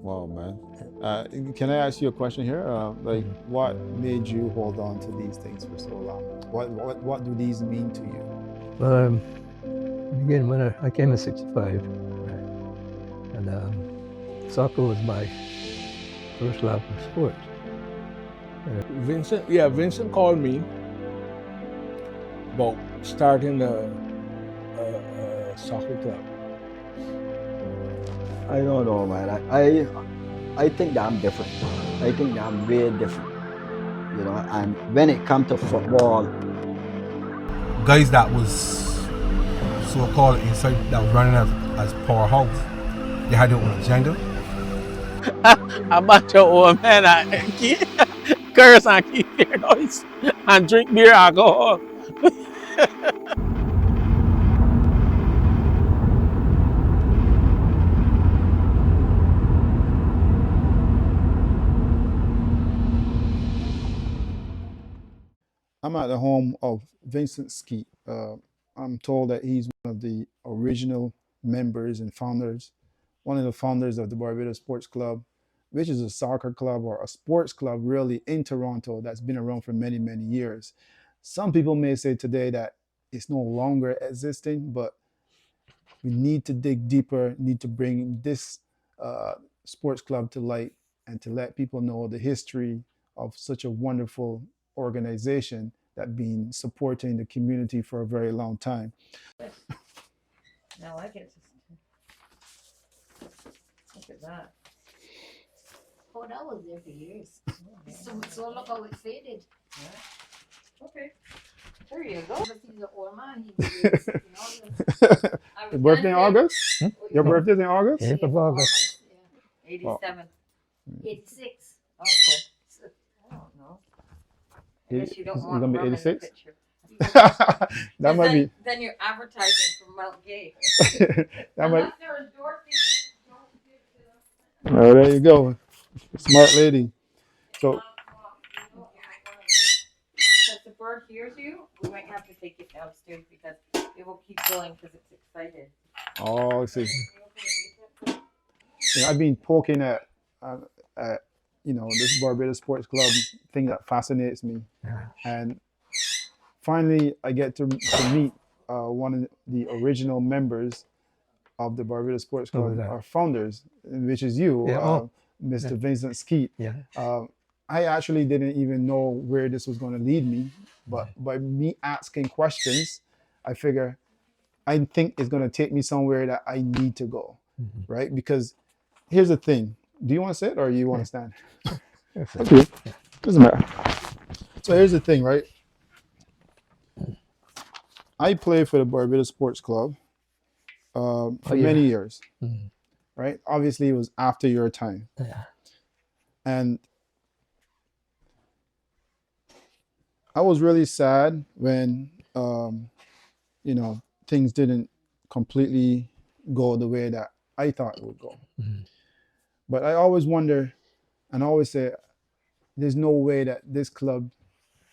Wow, man. Can I ask you a question here? Like, what made you hold on to these things for so long? What do these mean to you? Well, again, when I came in '65, right, and soccer was my first love of sports. Vincent called me about starting a soccer club. I don't know, man. I think that I'm different. I think that I'm way different. You know, and when it comes to football, guys that was so-called inside that was running as powerhouse, they had their own agenda. A bunch of old men curse and keep their noise and drink beer alcohol. I'm at the home of Vincent Skeete. I'm told that he's one of the original members and founders, one of the founders of the Barbados Sports Club, which is a soccer club or a sports club really in Toronto that's been around for many, many years. Some people may say today that it's no longer existing, but we need to dig deeper, need to bring this uh, sports club to light and to let people know the history of such a wonderful organization that been supporting the community for a very long time. Now I get to look at that. Oh, that was there for years. So look how it faded. Yeah. Okay. There you go. But he's an old man. He was sitting on Your birthday in August? Your birthday's in August? 8th of August. Yeah. 87. 86. Okay. I don't know. I guess you don't He's want gonna be rum in the 86? picture. That might be. Then you're advertising for Mount Gay. That might. Unless they're endorsing you, don't give to them. Oh, there you go. Smart lady. So, If the bird hears you, we might have to take it downstairs because it will keep going because it's excited. oh, I see. I've been poking at this Barbados Sports Club thing that fascinates me, and finally I get to meet one of the original members of the Barbados Sports Club, our founders, which is you, Mr. Vincent Skeete. Yeah. I actually didn't even know where this was going to lead me, but by me asking questions, I think it's going to take me somewhere that I need to go, right? Because here's the thing. Do you want to sit or you want to stand? Okay, doesn't matter. So here's the thing, right? I played for the Barbados Sports Club for many years, right? Obviously, it was after your time. Yeah. And I was really sad when, things didn't completely go the way that I thought it would go. But I always wonder, and I always say, there's no way that this club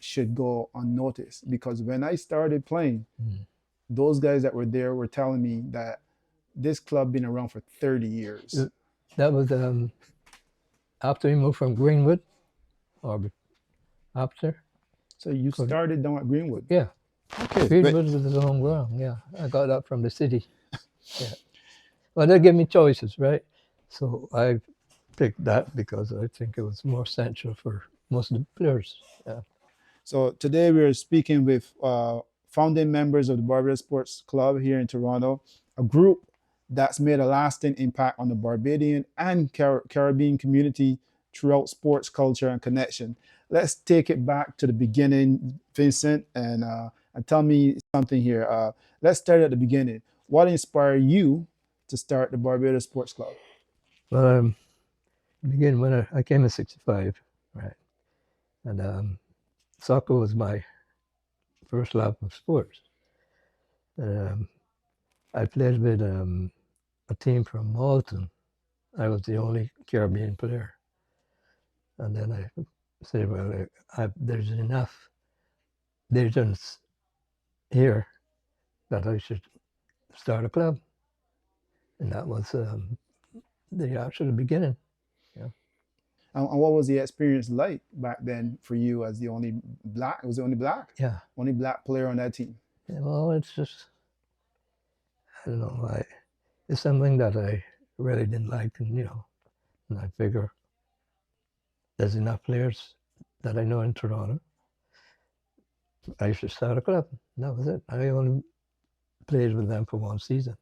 should go unnoticed, because when I started playing, those guys that were there were telling me that this club been around for 30 years. That was after we moved from Greenwood, or after. So you started down at Greenwood? Yeah. Okay. Greenwood was the home ground. Yeah, I got that from the city. Yeah. Well, they gave me choices, right? So I picked that because I think it was more central for most of the players. Yeah. So today we're speaking with founding members of the Barbados Sports Club here in Toronto, a group that's made a lasting impact on the Barbadian and Caribbean community throughout sports culture and connection. Let's take it back to the beginning, Vincent, and tell me something here. Let's start at the beginning. What inspired you to start the Barbados Sports Club? Well, again, when I came in '65, right, and soccer was my first love of sports. I played with a team from Malton. I was the only Caribbean player. And then I said, well, there's enough Dayton's here that I should start a club. And that was the actual beginning. And what was the experience like back then for you as the only black? Was the only black? Yeah. Only black player on that team. Yeah, well, it's just, I don't know, it's something that I really didn't like, and and I figure there's enough players that I know in Toronto. I should start a club. And that was it. I only played with them for one season.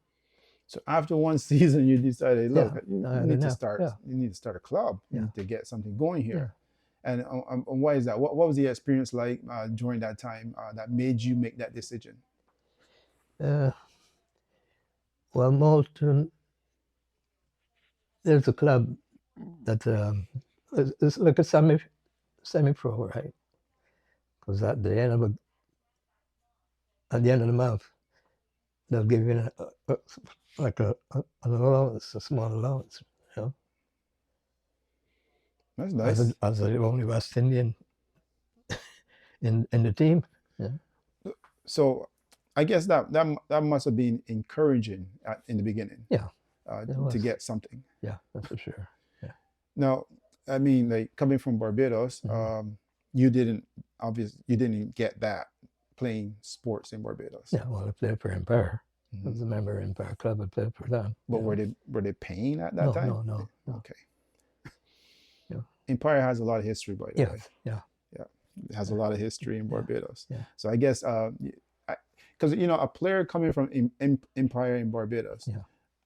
So after one season, you decided, look, Yeah, you I had need to enough, start. yeah. You need to start a club. You Yeah. need to get something going Yeah. here. And why is that? What was the experience like during that time that made you make that decision? Well, Malton, there's a club that it's like a semi-pro, right? Because at the end of the month, they'll give you an allowance, a small allowance, That's nice. as the only West Indian in the team. Yeah. So I guess that must have been encouraging in the beginning. Yeah, to get something. Yeah, that's for sure. Yeah. Now, I mean, like coming from Barbados, you didn't get that playing sports in Barbados. Yeah, well, I played for Empire. I was a member of Empire Club. I played for them. But were they paying at that time? No. Okay. Yeah. Empire has a lot of history, by the way. Yeah. It has a lot of history in Barbados. Yeah. So I guess because a player coming from Empire in Barbados,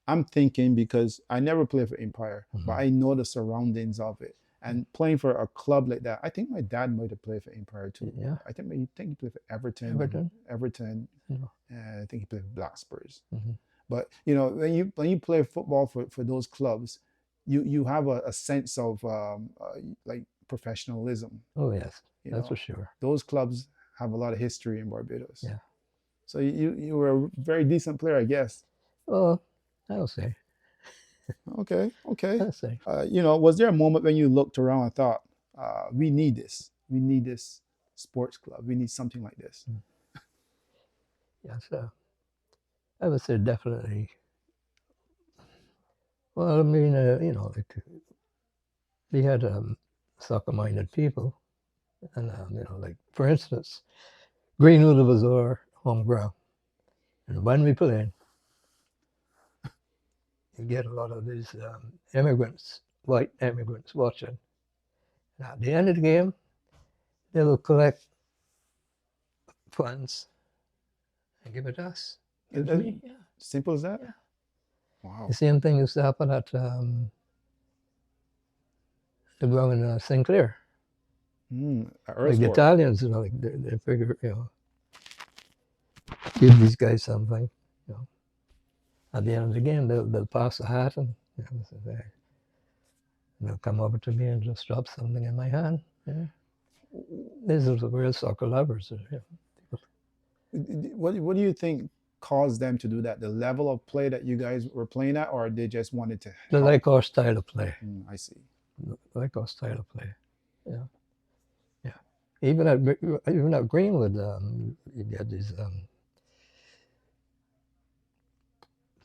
I'm thinking, because I never played for Empire, but I know the surroundings of it. And playing for a club like that, I think my dad might have played for Empire too. Yeah. I think he played for Everton. Everton. And I think he played for Black Spurs. But when you play football for those clubs, you have a sense of like professionalism. Oh yes, that's for sure. Those clubs have a lot of history in Barbados. Yeah. So you were a very decent player, I guess. Well, I'll say. Okay. I'll say. Was there a moment when you looked around and thought, we need this. We need this sports club. We need something like this. Yes, I would say definitely. Well, I mean, like we had soccer-minded people, and like for instance, Greenwood was our home ground, and when we played, you get a lot of these white immigrants watching. And at the end of the game, they will collect funds and give it to us. Simple as that? Yeah. Wow. The same thing used to happen at the ground in Sinclair. Like the Italians, like they figure, give these guys something. At the end of the game, they'll pass a hat and they'll come over to me and just drop something in my hand. Yeah. These are the real soccer lovers. What do you think caused them to do that? The level of play that you guys were playing at, or they just wanted to help? They like our style of play. I see. Like our style of play. Yeah. Even at Greenwood, you get these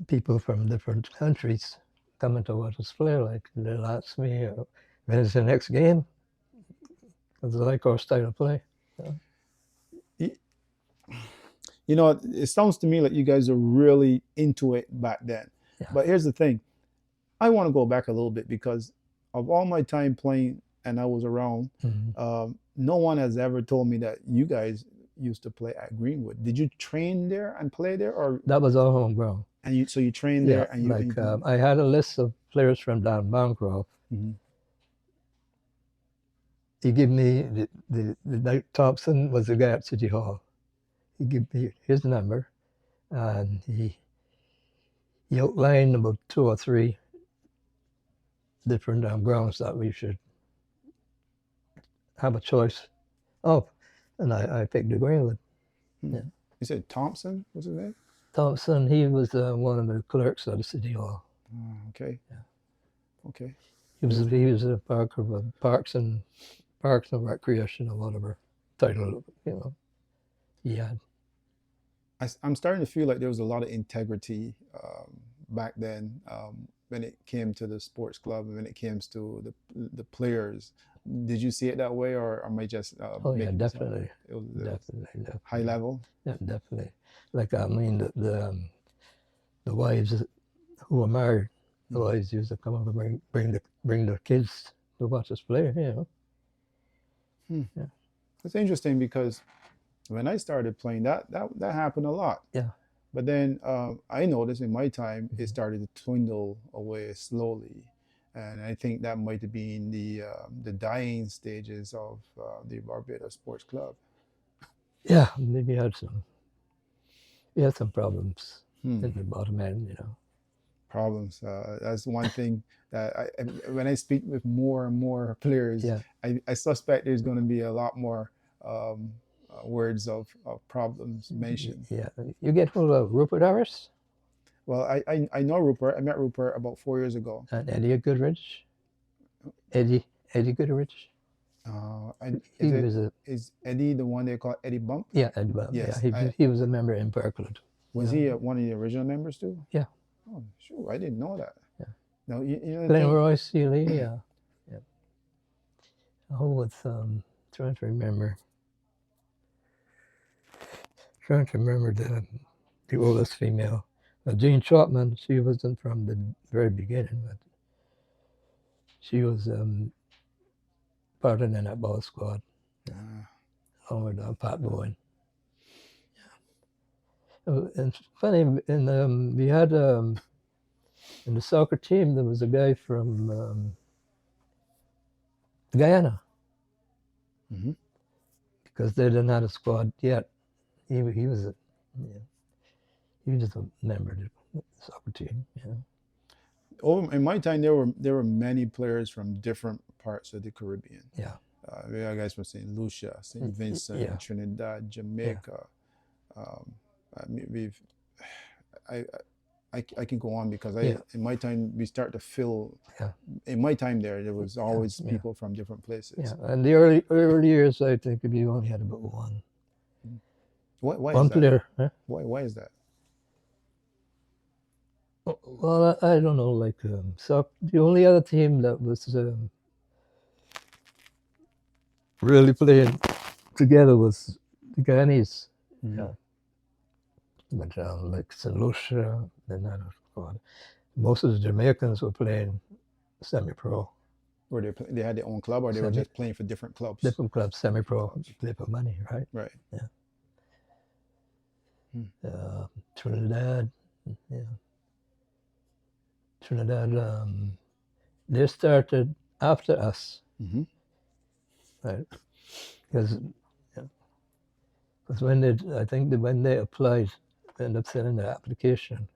people from different countries coming to watch us play. Like they'll ask me when is the next game, because they like our style of play. It sounds to me like you guys are really into it back then. Yeah. But here's the thing. I want to go back a little bit, because of all my time playing and I was around, no one has ever told me that you guys used to play at Greenwood. Did you train there and play there, or that was our home ground? And so you trained there, and I had a list of players from down Bancroft. He gave me the Thompson was the guy at City Hall. He gave me his number, and he outlined about 2 or 3 different grounds that we should have a choice of, and I picked the Greenwood. Yeah. You said Thompson? What's his name? Thompson. He was one of the clerks at the City Hall. Oh, okay. Yeah. Okay. He was a part of Parks and Recreation, or whatever title he had. I'm starting to feel like there was a lot of integrity back then. when it came to the sports club and when it came to the players. Did you see it that way, or am I just Oh yeah, making this up? definitely, It was definitely. high level? Yeah, definitely. Like I mean, the wives who were married, the wives used to come up and bring their kids to watch us play. You know. Yeah. It's interesting because when I started playing, that happened a lot. Yeah. But then I noticed in my time it started to dwindle away slowly, and I think that might have been the dying stages of the Barbados Sports Club. Yeah, maybe we had some problems Hmm. in the bottom end, you know. Problems. That's one thing that when I speak with more and more players, Yeah. I suspect there's going to be a lot more words of problems mentioned. Yeah, you get hold of Rupert Harris Well, I know Rupert. I met Rupert about 4 years ago. and Eddie Goodrich. Eddie Goodrich. And He was a is Eddie the one they call Eddie Bump? yeah, Eddie Bump. Yes, Yeah, he was a member in Parkland. Was he one of the original members too? Yeah. Oh, sure. I didn't know that. Yeah. No, you know the Glenn thing- Roy Seeley, yeah. Yeah. Oh, it's trying to remember. Trying to remember the oldest female. Jean Chapman, she wasn't from the very beginning, but she was part of the netball squad. Along with Pat Bowen. Yeah. And it's funny, we had in the soccer team there was a guy from Guyana. Mm-hmm. Because they didn't have a squad yet. He was a member of the soccer team. Yeah. Oh, in my time, there were many players from different parts of the Caribbean. Yeah. We had guys from St. Lucia, St. Vincent, Yeah. Trinidad, Jamaica. I mean, I can go on because in my time we start to fill. Yeah. In my time there was always people from different places. Yeah, and the early years, I think we only had about one. Why one is that? player. Huh? Why is that? Well, I don't know. Like, so the only other team that was really playing together was the Guyanese. Mm-hmm. Yeah. But like St. Lucia, then I don't know. Most of the Jamaicans were playing semi-pro. Or they had their own club, or they were just playing for different clubs. Different clubs, semi-pro, play for money, right? Right. Yeah. Hmm. Trinidad, yeah. Trinidad, they started after us, right? Because when they applied, they ended up sending their application.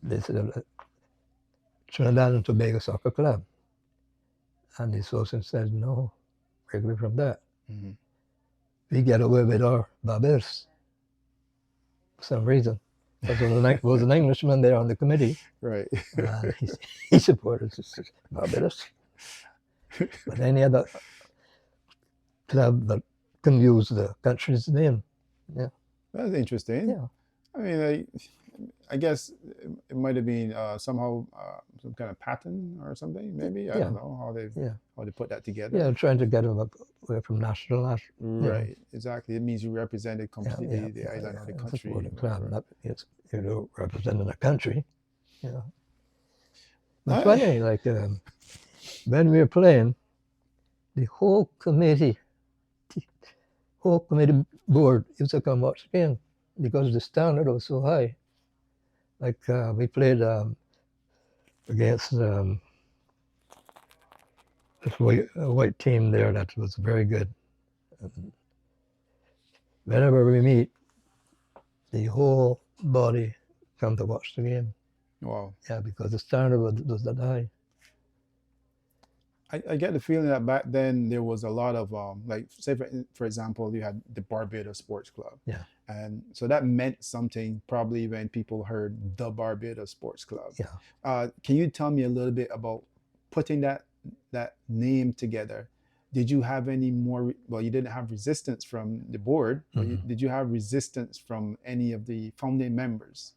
They said Trinidad and Tobago Soccer Club, and the association said no, break away from that. Mm-hmm. We get away with our Barbados for some reason. There was an Englishman there on the committee. Right. He supported Barbados. But any other club that can use the country's name. Yeah. That's interesting. Yeah. I mean, I guess it might have been somehow some kind of pattern or something, maybe. I don't know how they put that together. Yeah, trying to get them away from national. Right, exactly. It means you represented completely the island or the country. Club, not representing a country. Yeah. But funny, like when we were playing, the whole committee board used to come watch the game because the standard was so high. Like we played against a white team there that was very good. And whenever we meet, the whole body come to watch the game. Wow. Yeah, because the standard was that high. I get the feeling that back then there was a lot of like, say for example, you had the Barbados Sports Club. Yeah. And so that meant something probably when people heard the Barbados Sports Club. Yeah. Can you tell me a little bit about putting that name together? Did you have any more? Well, you didn't have resistance from the board. But did you have resistance from any of the founding members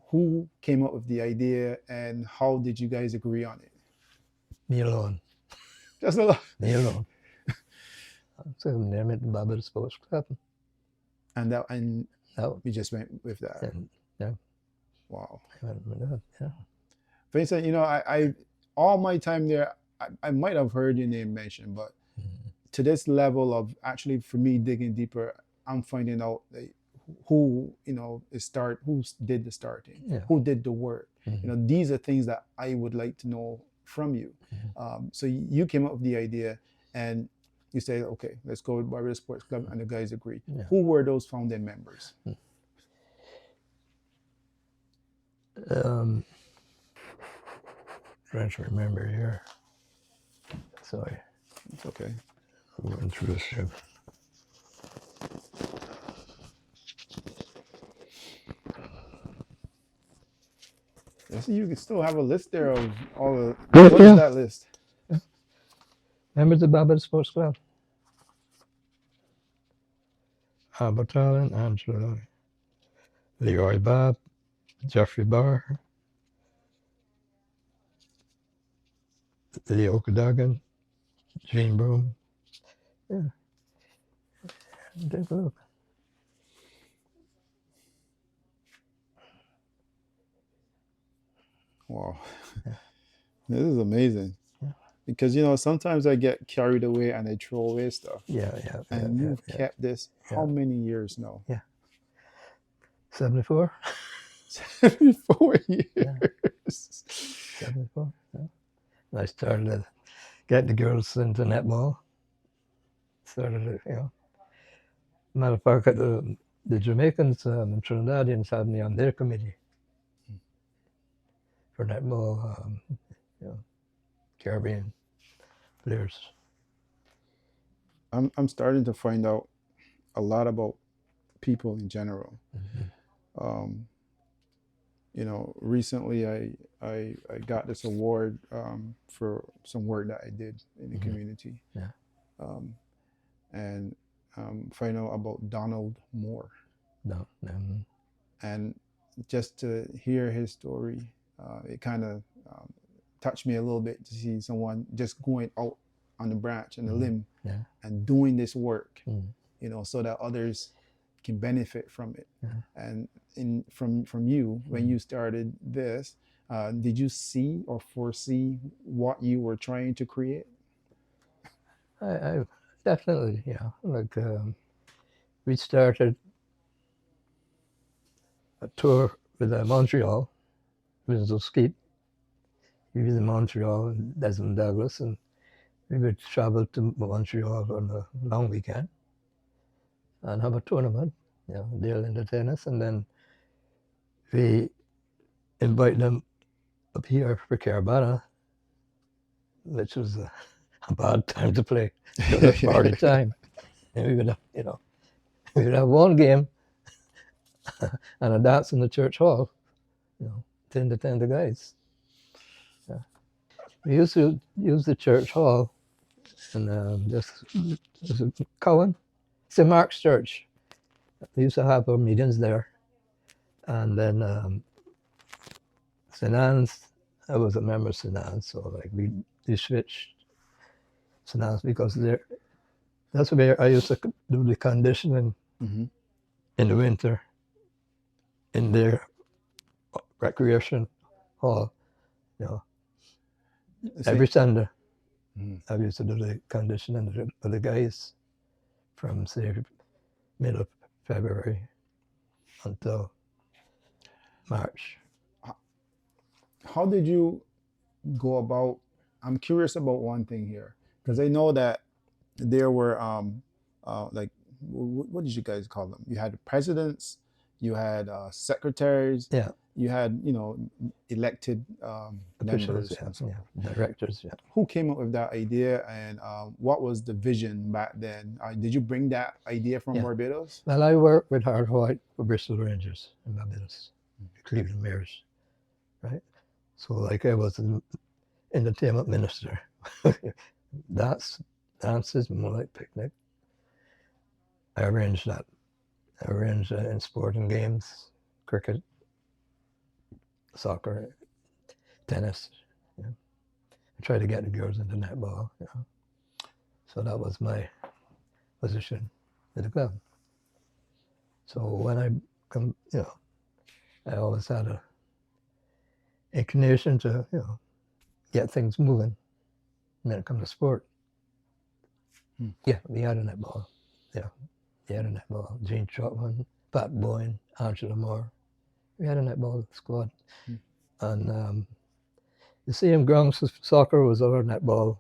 who came up with the idea and how did you guys agree on it? Me alone. Just a lot. Me alone. So name it Barbados Sports Club. And No. we just went with that. And yeah, Wow. I went with that. Yeah. Vincent, you know, I all my time there, I might have heard your name mentioned, but to this level of actually for me digging deeper, I'm finding out who, you know, who did the starting, Yeah. who did the work. Mhm. You know, these are things that I would like to know from you. So you came up with the idea and you say, okay, let's go with Barbados Sports Club, and the guys agree. Yeah. Who were those founding members? Trying to remember here. Sorry. It's okay. I went through this here. I see you can still have a list there of all the. Yeah, What yeah. is that list? Remember the Barbados Sports Club? Albert Allen, Angela, Leroy Bob, Jeffrey Barr, Leo Cadogan, Gene Broom. Yeah. Take a look. Wow. This is amazing. Yeah. Because, you know, sometimes I get carried away and I throw away stuff. Yeah. And you've kept this how many years now? 74? 74 years. Yeah. 74. Yeah. I started getting the girls into netball. Started it, you know. Matter of fact, the Jamaicans and Trinidadians had me on their committee for netball, you know, Caribbean players. I'm starting to find out a lot about people in general. You know, recently I got this award for some work that I did in the community. Yeah. And find out about Donald Moore. No. And just to hear his story, it kind of touched me a little bit to see someone just going out on the branch and the limb and doing this work, you know, so that others can benefit from it. And from you, when you started this, did you see or foresee what you were trying to create? I definitely, yeah. Like we started a tour with Montreal, Vincent Skeete. He was in Montreal and Desmond Douglas, and we would travel to Montreal on a long weekend and have a tournament, you know, they'll entertain us, and then we invite them up here for Caravana, which was a bad time to play. It was party time. And we would have, you know, we would have one game and a dance in the church hall, you know, to entertain the guys. Yeah. We used to use the church hall and just Cowan, St. Mark's Church. We used to have our meetings there. And then St. Anne's, I was a member of St. Anne's, so like we switched St. Anne's because that's where I used to do the conditioning in the winter in their recreation hall, you know. Every Sunday, I used to do the conditioning for the guys from, say, middle of February until March. How did you go about? I'm curious about one thing here, because I know that there were like, what did you guys call them? You had presidents, you had secretaries, you had, you know, elected Officials, members, directors. Yeah. Who came up with that idea, and what was the vision back then? Did you bring that idea from Barbados? Well, I worked with Hard White for Bristol Rangers in Barbados, Cleveland Mariners, right? So like I was an entertainment minister. Dances, more like picnic. I arranged that. I arranged in sporting games, cricket, soccer, tennis. You know. I tried to get the girls into netball. You know. So that was my position at the club. So when I come, you know, I always had a inclination to, you know, get things moving when it comes to sport. Yeah, we had a netball. Yeah, we had a netball. Gene Trotman, Pat Boyne, Angela Moore. We had a netball squad. And the same grounds for soccer was our netball.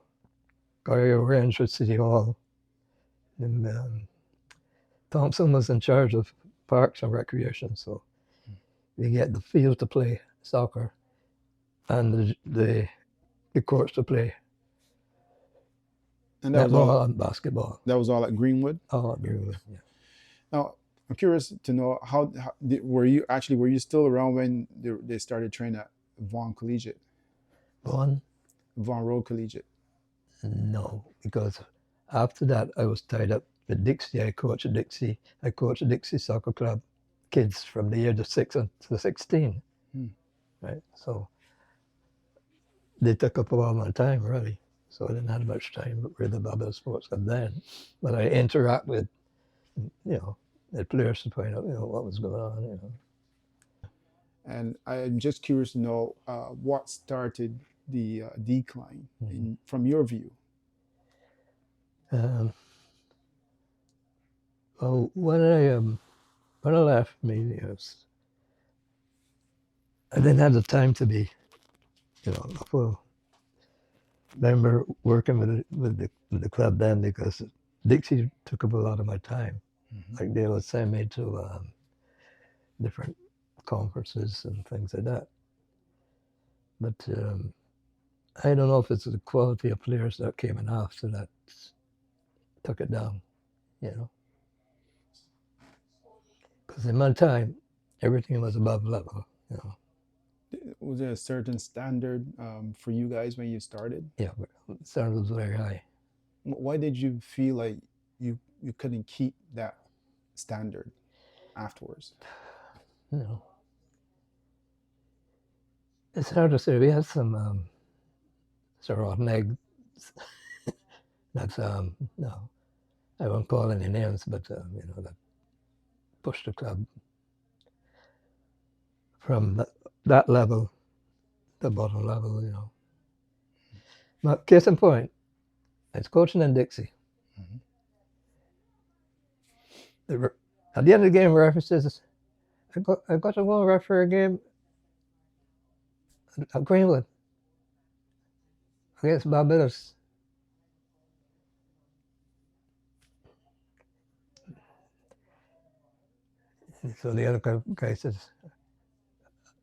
Gary Range at City Hall. And Thompson was in charge of parks and recreation, so we get the field to play soccer and the courts to play And that was netball all. and basketball. That was all at Greenwood. All at Greenwood. Yeah. Now, I'm curious to know were you still around when they started training at Vaughan Collegiate, Vaughan? Vaughan Road Collegiate? No, because after that I was tied up with Dixie. I coached Dixie. I coached Dixie Soccer Club kids from the age of 6 to 16. Right, so they took up all my time really. So I didn't have much time with the Barbados Sports Club then. But I interact with, you know, the players to find out, you know, what was going on, you know. And I'm just curious to know what started the decline from your view. Well, when I left Medios, I didn't have the time to be, you know, a full member working with the club then, because Dixie took up a lot of my time. Like they would send me to different conferences and things like that. But I don't know if it's the quality of players that came in after that took it down, you know. Because in my time, everything was above level, you know. Was there a certain standard for you guys when you started? Yeah, the standard was very high. Why did you feel like you couldn't keep that standard afterwards? You know, it's hard to say. We had some sort of neg. That's no, I won't call any names, but you know, that pushed the club from that level, the bottom level, you know. But case in point, I was coaching in Dixie. At the end of the game, referee says, I got to go and referee a game at Greenwood against Barbados. So the other guy says,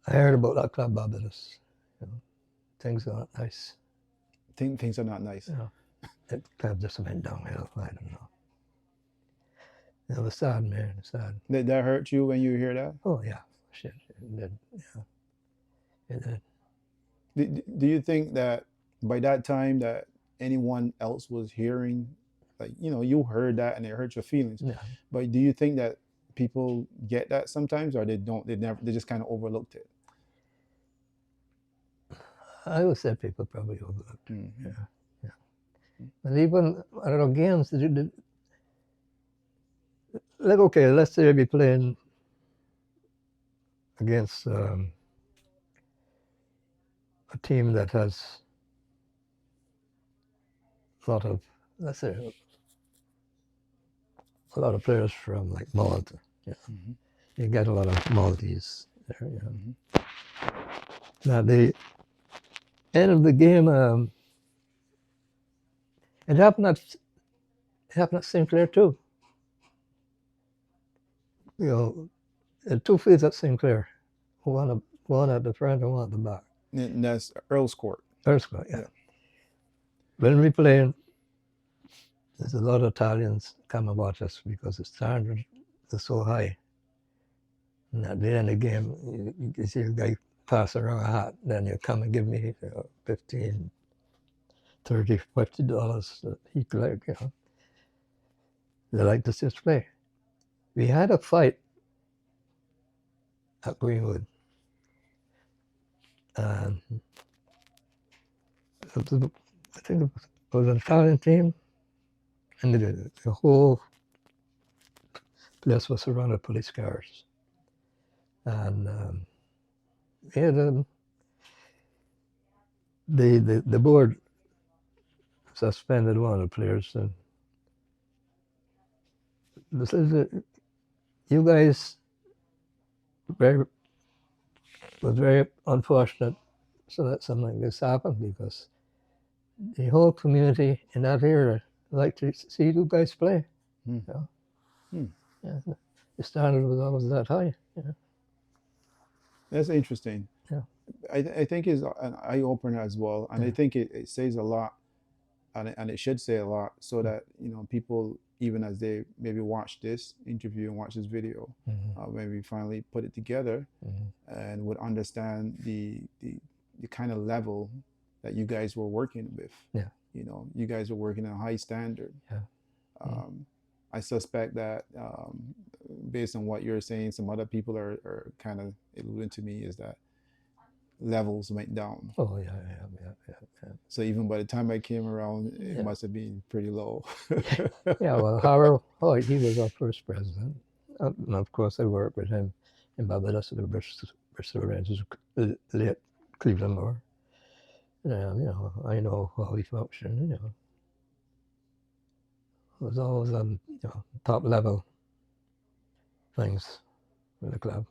I heard about that club, Barbados. You know, things are not nice. Things are not nice. You know, that club just went downhill. I don't know. It was sad, man. Sad. Did that hurt you when you hear that? Oh yeah, shit. It did. Yeah, it did. Do you think that by that time that anyone else was hearing, like, you know, you heard that and it hurt your feelings? Yeah. But do you think that people get that sometimes, or they don't? They just kind of overlooked it. I would say people probably overlooked. Yeah, yeah. And even I don't know games. Like okay, let's say we playing against a team that has a lot of, let's say, a lot of players from like Malta. Yeah. You get a lot of Maltese there. You know. Now the end of the game, it happened at Sinclair too. You know, two fields at Sinclair, one at the front and one at the back. And that's Earl's Court. Earl's Court, yeah. When we play, there's a lot of Italians come and watch us because the standard is so high. And at the end of the game, you see a guy pass around a hat, then you come and give me $15, $30, $50 that he collect, you know. They like to just play. We had a fight at Greenwood And it was, I think it was an Italian team, and the whole place was surrounded with police cars. And we had the board suspended one of the players, and this is you guys very was very unfortunate so that something like this happened, because the whole community in that area liked to see you guys play. Hmm. You know? Hmm. Yeah, the standard was always that high. Yeah. That's interesting. Yeah. I think is an eye opener as well, and I think it says a lot, and it should say a lot, so that people, even as they maybe watch this interview and watch this video, maybe finally put it together and would understand the kind of level that you guys were working with. Yeah. You guys were working at a high standard. Yeah. I suspect that based on what you're saying, some other people are kind of alluding to me, is that levels went down. Oh yeah. So even by the time I came around, it must have been pretty low. Yeah. Well, Harold Hoyt, he was our first president, and of course I worked with him in Barbados at the Bristol Rangers, late Cleveland Moore. I know how he functioned. It was always top level things with the club.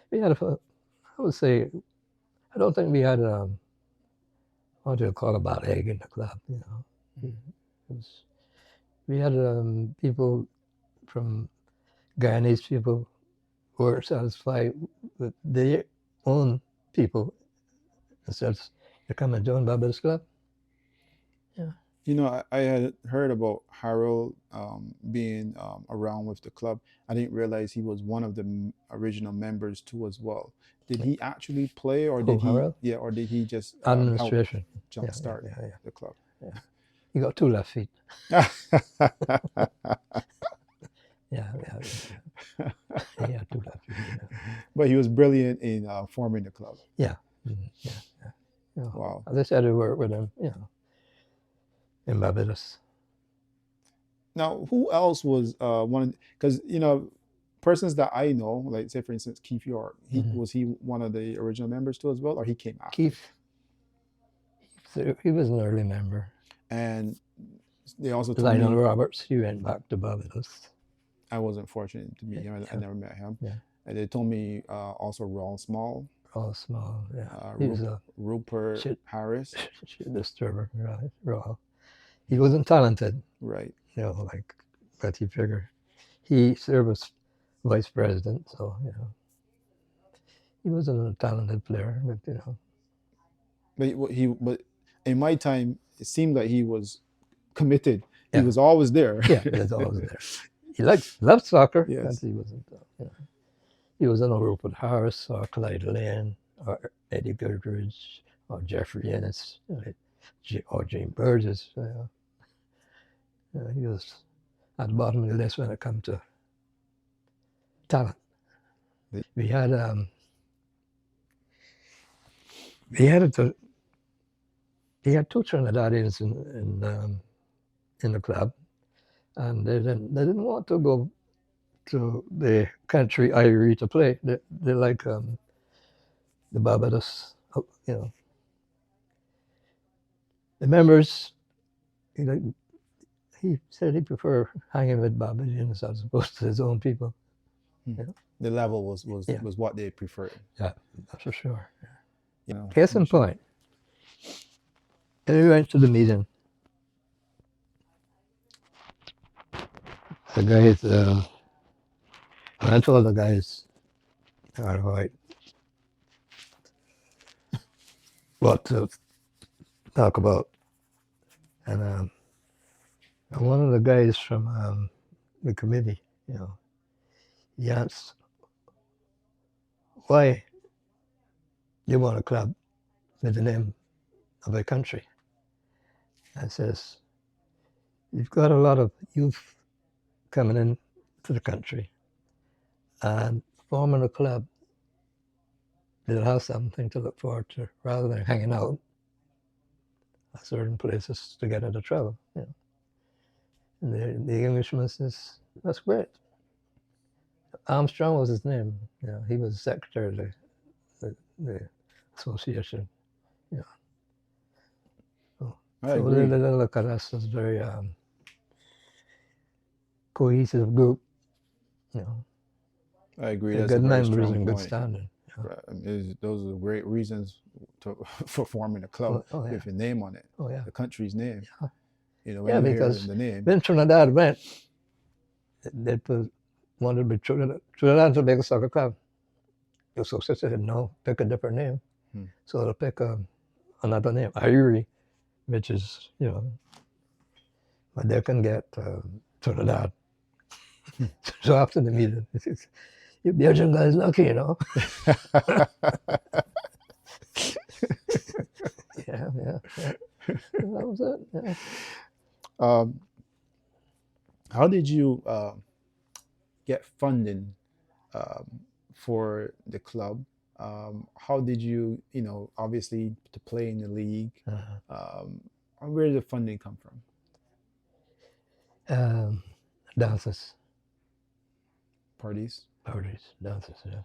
We had I would say, I don't think we had what do you call a bad egg in the club. We had people from Guyanese people who were satisfied with their own people instead of come and join Barbados Club. Yeah. I had heard about Harold being around with the club. I didn't realize he was one of the original members too as well. Did he actually play, or did Harold? or did he just Administration help jumpstart the club? Yeah. He got 2 left feet. Yeah. He had 2 left feet. Yeah. But he was brilliant in forming the club. Yeah. Yeah. Wow. As I said, I worked with him, in Barbados. Now, who else was one? Because persons that I know, like say for instance Keith York, was he one of the original members too as well, or he came after? Keith, he was an early member. And they also told Lionel me, Roberts, he went back to Barbados. I wasn't fortunate to meet him. I never met him. Yeah. And they told me also Ron Small. All small, yeah. He was Rupert Harris. Shit disturber, right? Raw. He wasn't talented. Right. But he figured he served as vice president, so he wasn't a talented player, but But in my time, it seemed like he was committed. Yeah. He was always there. Yeah, he was always there. He loved soccer. Yes. But he wasn't. He was in a Rupert Harris or Clyde Lane or Eddie Goodridge or Jeffrey Ennis or Gene Burgess. He was at the bottom of the list when it come to talent. We had two Trinidadians in the club, and they didn't want to go to the country Irie to play. They like the Barbados, The members, he said he preferred hanging with Barbadians as opposed to his own people. The level was what they preferred. Yeah, that's for sure. Case in point, we went to the meeting. The guys, I told the guys, all right, what to talk about. And one of the guys from the committee, he asked, why you want a club with the name of a country? I says, you've got a lot of youth coming in to the country, and forming a club they'll have something to look forward to rather than hanging out at certain places to get into trouble. You know. And the Englishman says, that's great. Armstrong was his name. You know, he was secretary of the association. You know. I So agree. they look at us as very cohesive group. You know, I agree. they're That's a good very members strong and good point. standing. Yeah. Right. I mean, those are great reasons for forming a club Oh, yeah. with your name on it, Oh yeah. the country's name. Yeah. You know, when Yeah, you hear because the name, when Trinidad went, they wanted to be Trinidad and Tobago Soccer Club. The association said, no, pick a different name. So they'll pick another name, Irie, which is, you know, but they can get Trinidad. So after the meeting, it says, you Belgian guys lucky, you know. yeah. That was it. Yeah. how did you get funding for the club? How did you, you know, obviously to play in the league? Where did the funding come from? Dances, Parties. dances, yeah.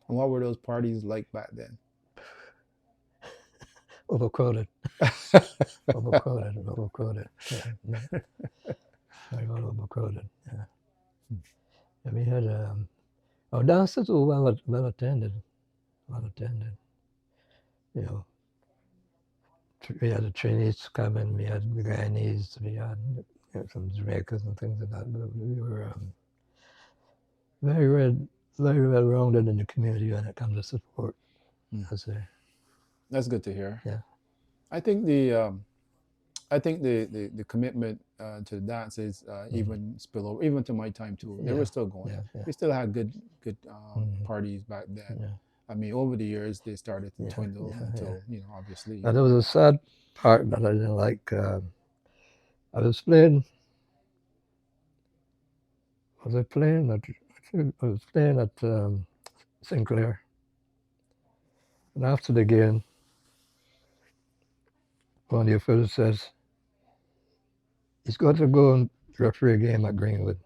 And what were those parties like back then? Overcrowded. Overcrowded. Yeah. Very well overcrowded. Yeah. And we had our dances were well attended. You know, we had the trainees come in, we had the Guyanese, we had, you know, some Jamaicans and things like that. But we were very well rounded in the community when it comes to support. That's good to hear. Yeah. I think the commitment to the dances even spill over even to my time too. They were still going. Yeah. We still had good parties back then. Yeah. I mean, over the years they started to dwindle until you know, obviously. Now, there was a sad part that I didn't like. I was playing at Sinclair, and after the game, one of the officials says he's got to go and referee a game at Greenwood.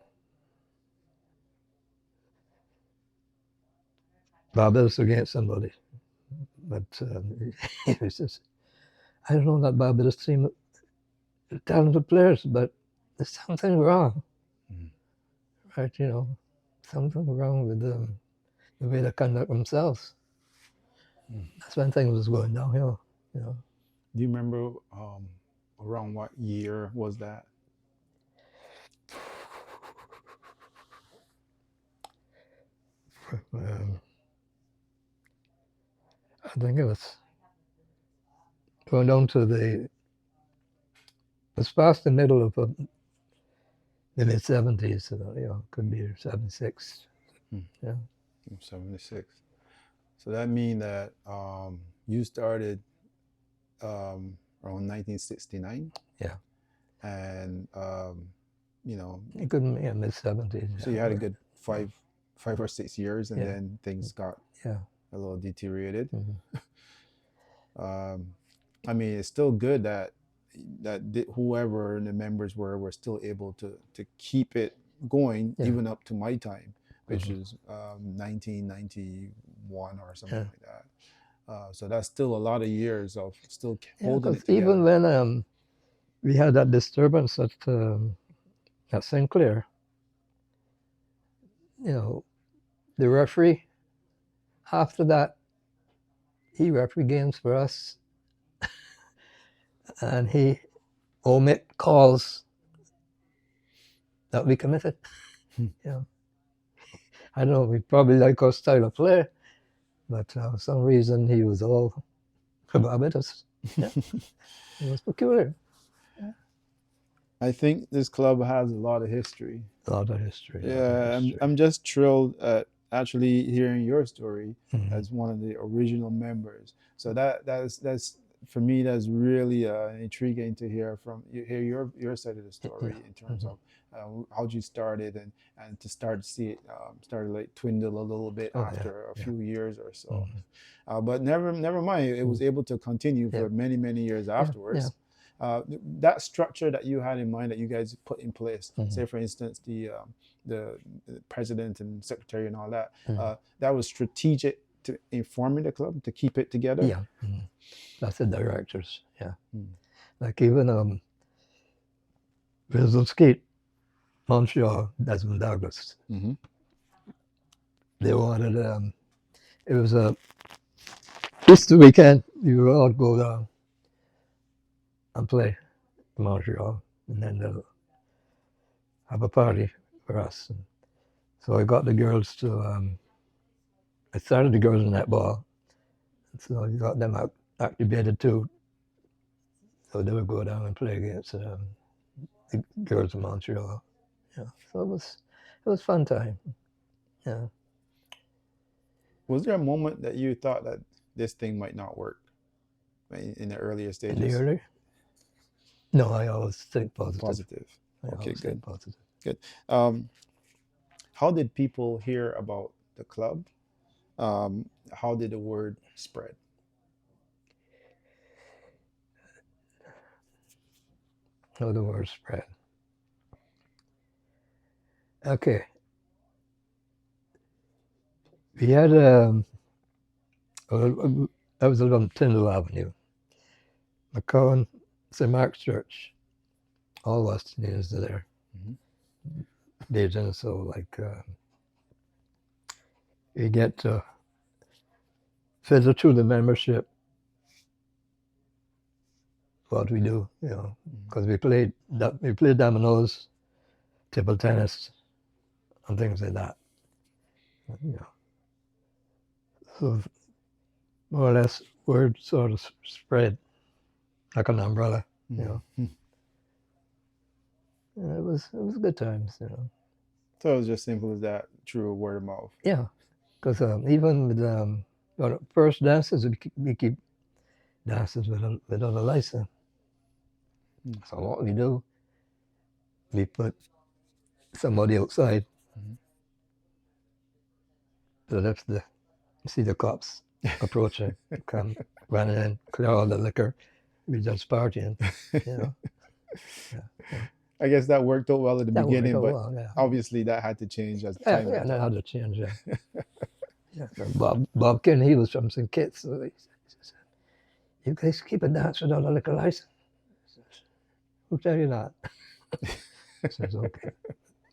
Barbados against somebody, but he says, I don't know that Barbados team, talented players, but there's something wrong. Right, you know, something wrong with the way they conduct themselves. That's when things was going downhill, you know. Do you remember around what year was that? I think it was going down to it's past the middle of the mid-70s, so, you know, could be 76. Yeah. 76. So that means that you started around 1969. Yeah. And you know, it could be mid-70s. So you had a good five or 6 years, and then things got a little deteriorated. I mean, it's still good that whoever the members were still able to keep it going even up to my time, which is 1991 or something like that. So that's still a lot of years of still holding it together. Even when we had that disturbance at Sinclair, you know, the referee, after that, he referee games for us, and he omit calls that we committed. You know, I don't know, we probably like our style of play, but for some reason he was all Barbados. Yeah. It was peculiar. Yeah. I think this club has a lot of history. A lot of history. Yeah, I'm just thrilled at actually hearing your story as one of the original members. So that's for me, that's really intriguing to hear your side of the story in terms of how you started and to start to see it started like dwindle a little bit Oh, after a yeah. few years or so. Mhm. But never mind, it was able to continue Yeah. for many years Yeah. afterwards. That structure that you had in mind that you guys put in place, Mhm. say for instance the president and secretary and all that, Mhm. that was strategic to informing the club to keep it together. Yeah. That's the directors. Yeah. Mm. Like even Vincent Skeete, Montreal, Desmond Douglas. Mm-hmm. They wanted it was a Easter weekend. You would all go down and play in Montreal, and then they'll have a party for us. And so I got the girls to. I started the girls in netball, so I got them activated too. So they would go down and play against the girls in Montreal. Yeah, so it was fun time. Yeah. Was there a moment that you thought that this thing might not work in the earlier In the stages? early? No, I always think positive. Positive. I Okay, always good. think positive. Good. How did people hear about the club? How did the word spread? How the word spread. Okay. We had I was on Tyndall Avenue, McCowan, St. Mark's Church. All West Indians are there. Mm-hmm. They did so like you get to filter through the membership. What we do, you know, because we played dominoes, table tennis, and things like that. You know, so more or less word sort of spread like an umbrella. You know, and it was good times. You know. So it was just simple as that, through word of mouth. Yeah, because even with our first dances, we keep dances without a license. So what we do, we put somebody outside. So that's see the cops approaching, come running in, clear all the liquor. We just partying, you know. Yeah. I guess that worked out well at the That worked beginning, out but well, yeah. obviously that had to change as Yeah, time yeah, went that on. had to change, yeah. Yeah. Bob Kinney, he was from St. Kitts, so he said, you guys keep a dance without a liquor license? Who tell you that? He says, okay.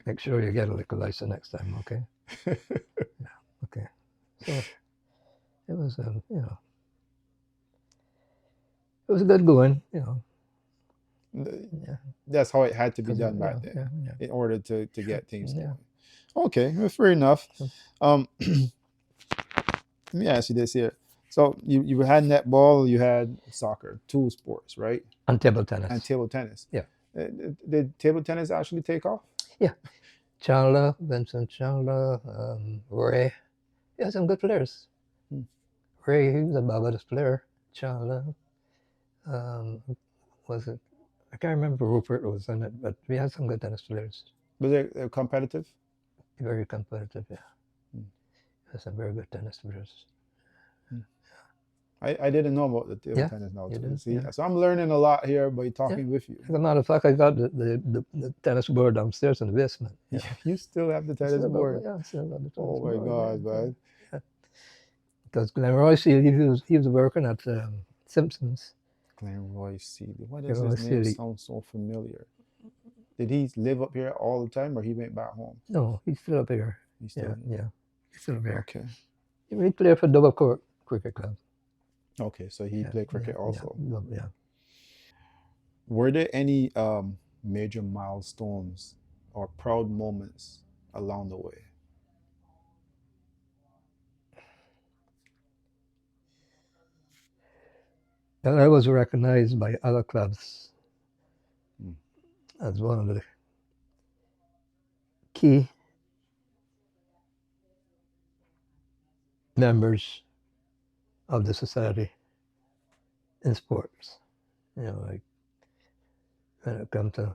Make sure you get a liquor license next time, okay? Yeah, okay. So it was, you know, it was good going, you know. Yeah. That's how it had to be done back then, in order to get things going. Okay, well, fair enough. Let me ask you this here. So you had netball, you had soccer, two sports, right? And table tennis. And table tennis. Yeah. Did table tennis actually take off? Yeah. Chandler, Vincent Chandler, Ray. Yeah, some good players. Ray, he was a Barbados player. Chandler. Was it? I can't remember Rupert was in it, but we had some good tennis players. Was it competitive? Very competitive, yeah. There's some very good tennis players. I didn't know about the table tennis now too. See, yeah. so I'm learning a lot here by talking with you. As a matter of fact, I got the tennis board downstairs in the basement. Yeah. You still have the tennis board? Yeah, I still got the tennis board. Oh my God, man. Yeah. Because Glenn Royce, he was working at Simpsons. Glenn Royce, why does his name sound so familiar? Did he live up here all the time, or he went back home? No, he's still up here. He's still yeah, he's still up here. Okay. He played for Double Court Cricket Club. Okay, so he played cricket also. Yeah. Were there any major milestones or proud moments along the way? And I was recognized by other clubs as one of the key members of the society in sports. You know, like when it comes to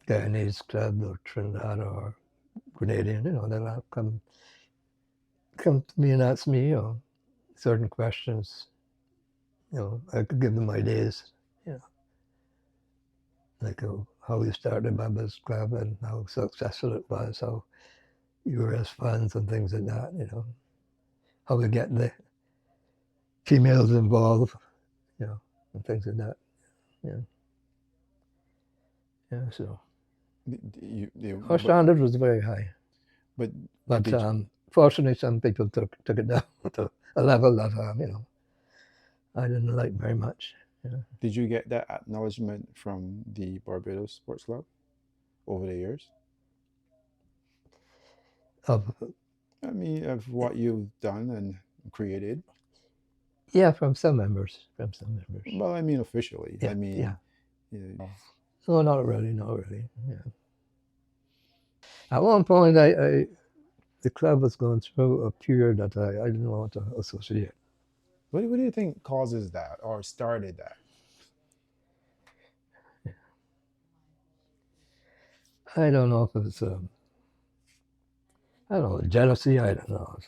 Guyanese club or Trinidad or Grenadian, you know, they'll come to me and ask me, you know, certain questions. You know, I could give them ideas, you know, like how we started Barbados Club and how successful it was, how you raise funds and things like that, you know, how we get the females involved, you know, and things like that. Yeah. Yeah, so our standard was very high. But Fortunately, some people took it down to a level that, you know, I didn't like very much. You know. Did you get that acknowledgement from the Barbados Sports Club over the years? Of what you've done and created. Yeah, from some members. Well, I mean officially. Yeah, I mean, yeah. You know. No, not really. Yeah. At one point, the club was going through a period that I didn't want to associate. What do you think causes that or started that? I don't know if it's I don't know, jealousy. I don't know.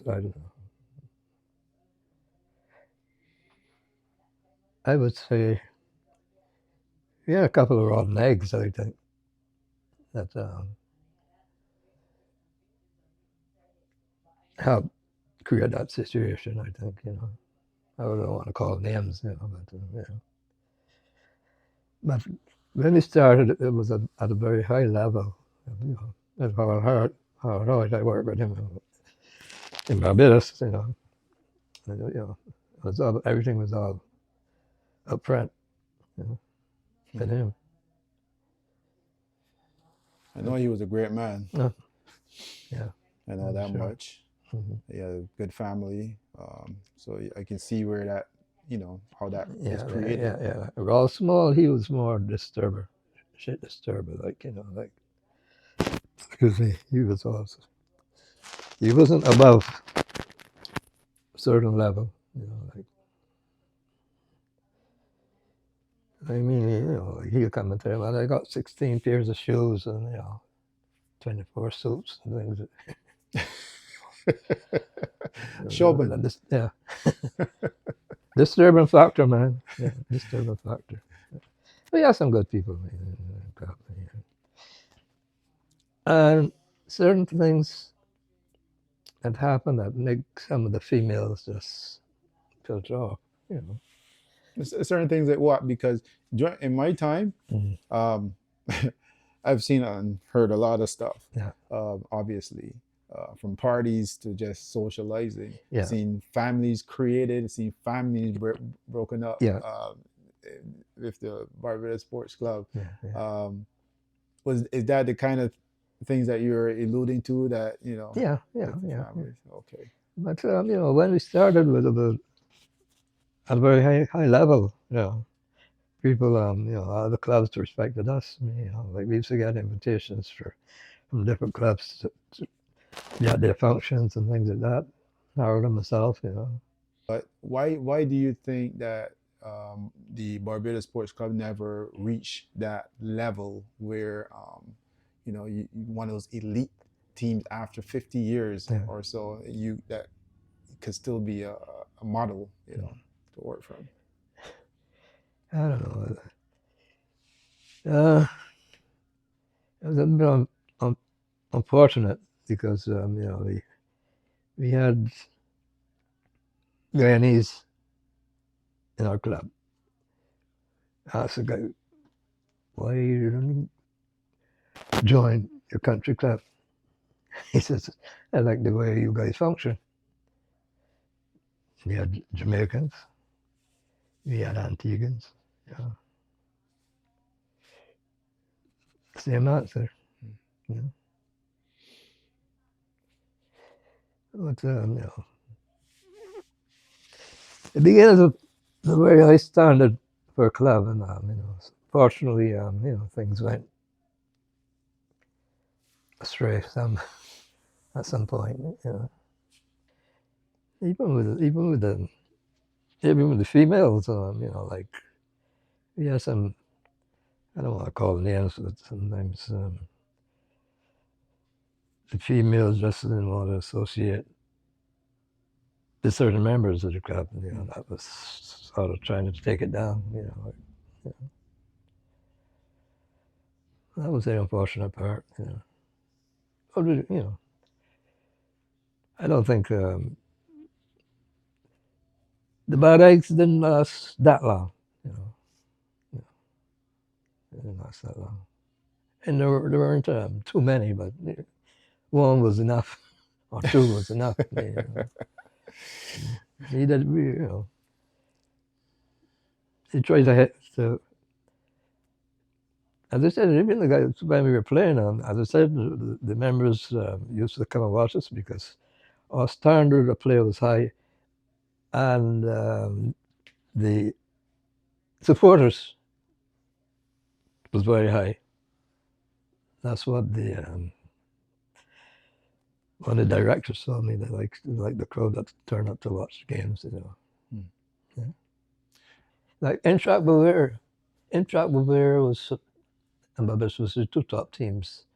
I would say we had a couple of rotten eggs, I think, that helped create that situation, I think, you know. I don't want to call names, you know, but, you know. But when we started, it was at a very high level, you know. That's how hard I worked with him in Barbados, you know. And, you know, everything was all up front, you know, with him. I know he was a great man. Yeah. I know that sure. much. He had a good family. So I can see where that, you know, how that was created. Yeah. We're all small. He was more disturber, like, you know, like, excuse me, he was also, he wasn't above a certain level, you know, like, I mean, you know, he'll come and tell me, well, I got 16 pairs of shoes and, you know, 24 suits and things. Chauvin. Yeah. Disturbing factor, man. Yeah, disturbing factor. But yeah, some good people. And certain things that happen that make some of the females just filter off, you know. Certain things like what? Because in my time, I've seen and heard a lot of stuff. Yeah. Obviously, from parties to just socializing. Yeah. Seen families created, seen families broken up. Yeah. With the Barbados Sports Club. Yeah. Is that the kind of things that you're alluding to? That, you know. Yeah. Okay. But you know, when we started with at a very high level, you know, people, you know, other clubs respected us. You know, like we used to get invitations from different clubs to at their functions and things like that. Howard and myself, you know. But why do you think that the Barbados Sports Club never reached that level where you know, you one of those elite teams after 50 years or so, that could still be a model, you know, to work from? I don't know. It was a bit unfortunate because you know, we had Guyanese in our club. I asked the guy, why you didn't join your country club? He says, I like the way you guys function. We had Jamaicans, we had Antiguans. Yeah. Same answer. Yeah. But, you know, it began as a very high standard for a club, and you know, fortunately, you know, things went astray at some point. You know, even with the females, you know, like yeah, some, I don't want to call names, but sometimes the females just didn't want to associate with certain members of the club. You know, that was sort of trying to take it down. You know, that was the unfortunate part. You know, but, you know, I don't think the bad eggs didn't last that long. You know, they didn't last that long, and there weren't too many, but one was enough, or two was enough. You know. He did, you know. He tried to hit. So, as I said, even the guys when we were playing, as I said, the members used to come and watch us because our standard of play was high, and the supporters was very high. That's what the one of the directors told me. They like the crowd that turned up to watch the games. You know, yeah. Like Intrac Bavaria was, and Barbados was the two top teams,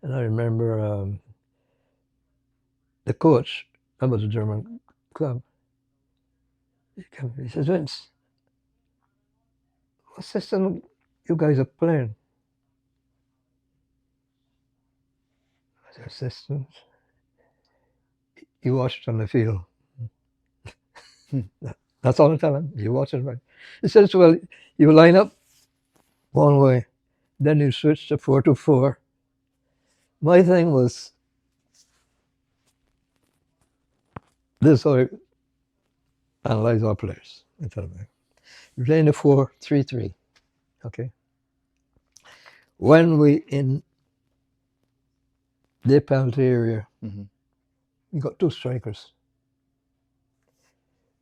and I remember the coach. That was a German club. He says, Vince, what system you guys are playing? I said, systems? You watch it on the field. That's all I'm telling him. You watch it right. He says, well, you line up one way, then you switch to 4-2-4. My thing was, this is how I analyze our players. I tell them, you're playing the 4-3-3, okay? When we in the penalty area, you got two strikers.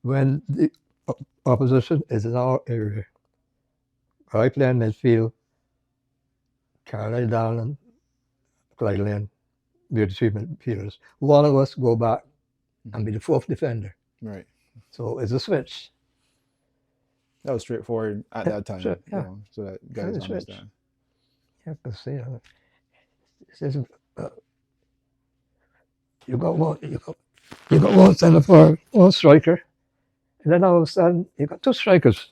When the opposition is in our area, I play in midfield, Caroline down and Clyde Lane, we're the three midfielders. One of us go back and be the fourth defender. Right. So it's a switch. That was straightforward at that time. Sure, yeah. You know, so that guys understand. Yeah, because it says you got one center for one striker, and then all of a sudden you got two strikers.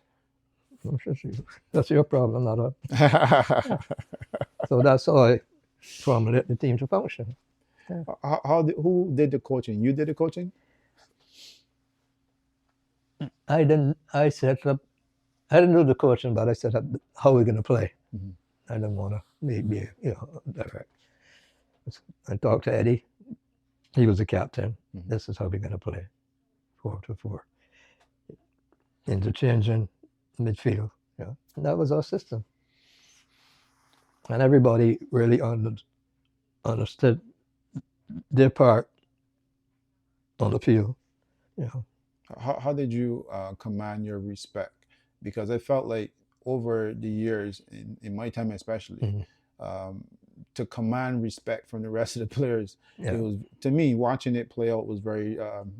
That's your problem, not ours. Yeah. So that's how I formulate the team to function. Yeah. Who did the coaching? You did the coaching? I didn't do the coaching, but I set up how we're going to play. I didn't want to be direct. I talked to Eddie. He was the captain. This is how we're going to play, 4-2-4. Interchanging midfield. Yeah, and that was our system. And everybody really understood their part on the field. You know. How did you command your respect? Because I felt like over the years, in my time especially, to command respect from the rest of the players, it was, to me, watching it play out was very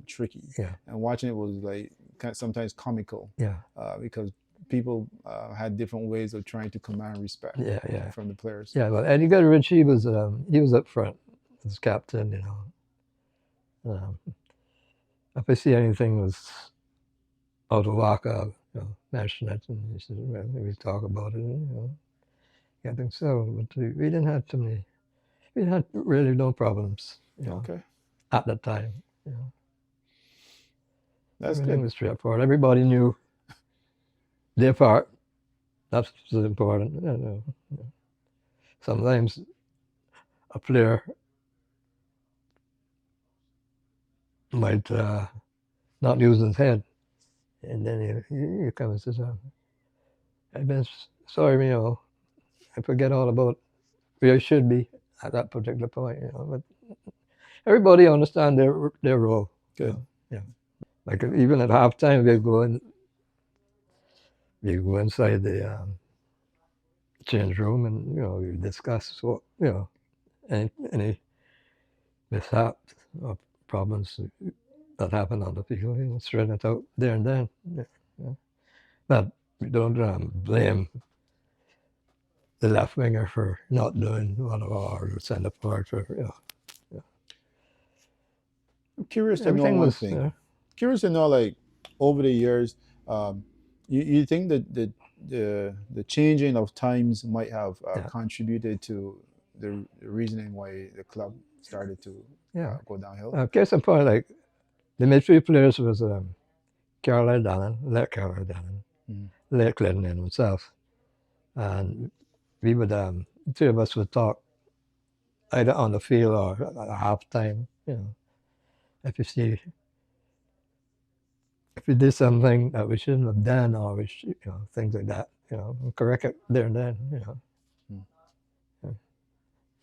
tricky. Yeah. And watching it was like sometimes comical. Yeah. Because people had different ways of trying to command respect from the players. Yeah, well, and you got Rich, he was up front as captain, you know. If I see anything was out of whack, I'll mention it, and he said, well, we talk about it, you know. I think so, but we didn't have too many, we had really no problems, you know, at that time, you know. That's Everything good. was straightforward. Everybody knew their part. That's important. You know. Sometimes a player might not use his head, and then he comes and says, I've been sorry, you know, I forget all about where I should be at that particular point, you know. But everybody understand their role. Good. You know? Yeah. Like even at halftime, we go inside the change room, and you know, we discuss what, you know, any mishaps or problems that happen on the field, you know, straighten it out there and then. Yeah. But we don't blame the left winger for not doing one of our centre forwards. I'm curious to know Everything one was thing. Curious to know, like, over the years, you think that the changing of times might have contributed to the reasoning why the club started to go downhill? Case in point, like the midfield players was Caroline Dannon, late Caroline Dannon, late Clinton and himself, and we would the two of us would talk either on the field or at half time. You know, if you see if we did something that we shouldn't have done, or we should, you know, things like that, you know, and correct it there and then, you know.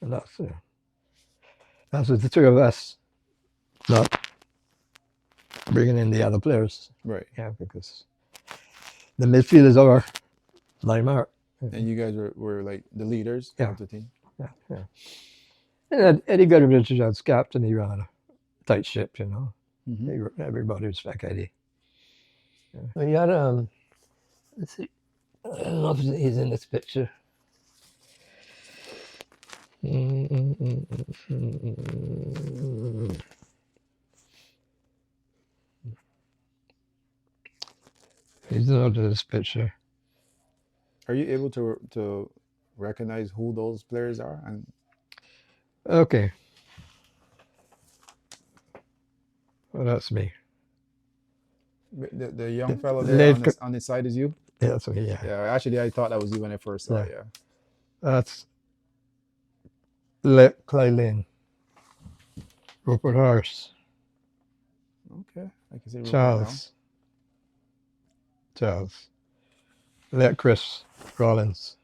And that's with the two of us, not bringing in the other players. Right. Yeah, because the midfield is our landmark. And you guys were like the leaders of the team? Yeah. And Eddie Goodrich as captain, he ran a tight ship, you know. Everybody respect Eddie. We had, let's see, I don't know if he's in this picture. He's not in this picture. Are you able to recognize who those players are? And okay, well, that's me. The young fellow there on the side is you? Yeah, that's me. Yeah. Yeah. Actually, I thought that was you when I first saw it. Yeah. That's Clyde Lane. Rupert Harris. Okay, I can see Rupert now. Charles. Let Chris Rollins.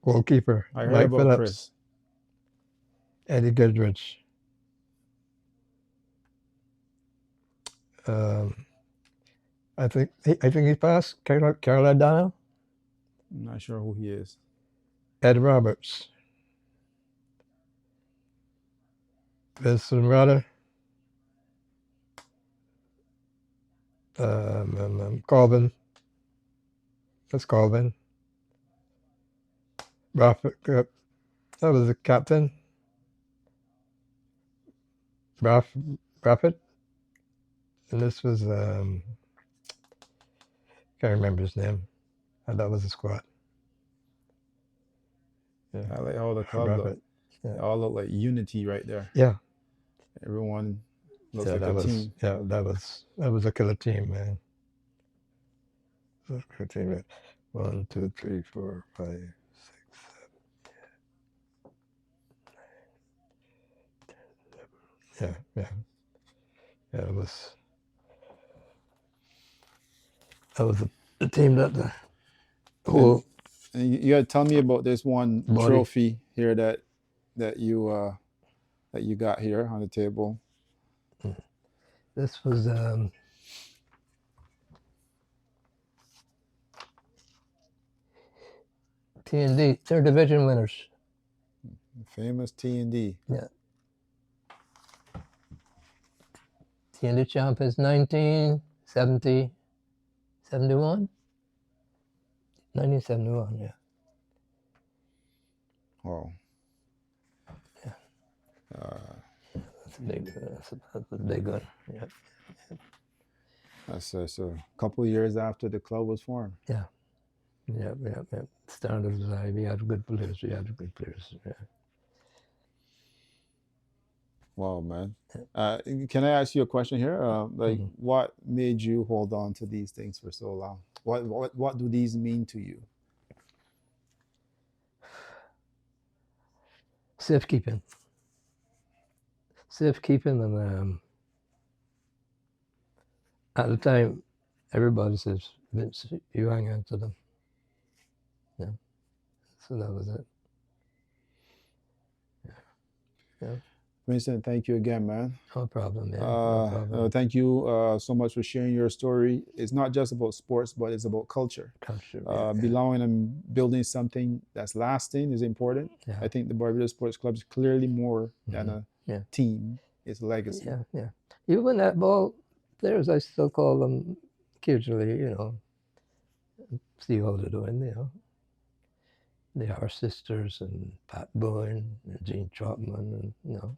Goalkeeper. I heard Mike about Phillips. Chris. Eddie Goodrich. I think he passed. Carol O'Donnell. I'm not sure who he is. Ed Roberts. Vincent Rudder. Colvin. That's Colvin. Rapid, that was the captain. Rapid. And this was, can't remember his name. And that was the squad. Yeah. I like how the club look. They all look like unity right there. Yeah. Everyone looks like a team. Yeah, that was a killer team, man. That was a killer team, man. 1, 2, 3, 4, 5, 6, 7, 8, 9, 10, 11. Yeah. That was the team that the whole. And you gotta tell me about this one trophy here that you got here on the table. This was T&D, third division winners. Famous T&D. Yeah. T&D champions 1970, 71? 1971, yeah. Wow. Yeah. That's a big one. Yeah. That's a couple of years after the club was formed. Yeah. Yeah. Standard was high. We had good players. Yeah. Wow, man. Can I ask you a question here? What made you hold on to these things for so long? What do these mean to you? Safekeeping. And at the time, everybody says, Vince, you hang on to them. Yeah. So that was it. Yeah. Vincent, thank you again, man. No problem, man. No problem. Thank you so much for sharing your story. It's not just about sports, but it's about culture. Belonging and building something that's lasting is important. Yeah. I think the Barbados Sports Club is clearly more than a team. It's a legacy. Yeah. Even netball players, I still call them occasionally, you know. see how they're doing, you know. They are sisters and Pat Bowen and Jean Trotman and, you know,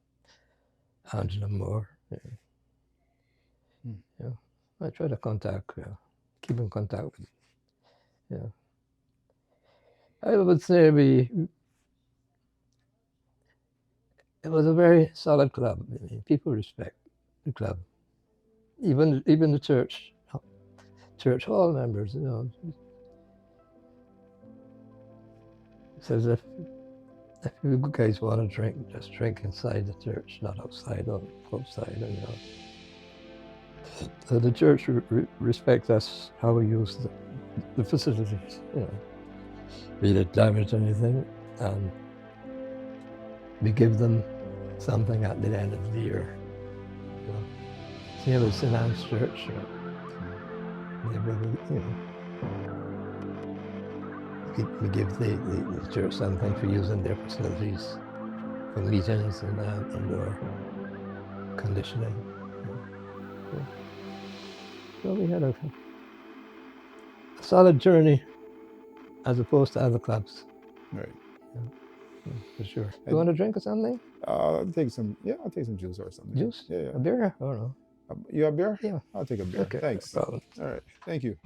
Angela Moore. Yeah. Yeah. I try to keep in contact with them. Yeah. I would say it was a very solid club. I mean, people respect the club. Even the church hall members, you know. Says if you guys want to drink, just drink inside the church, not outside or outside. And, you know. So the church respects us how we use the facilities. You know, we didn't damage anything, and we give them something at the end of the year. You know, same as St. Anne's Church. You know, we give the church something for using their facilities for meetings and indoor conditioning. Yeah. So we had a solid journey as opposed to other clubs. Right. Yeah, for sure. You want a drink or something? I'll take some juice or something. Juice? Yeah. A beer? I don't know. You have beer? Yeah. I'll take a beer. Okay. Thanks. No problem. All right. Thank you.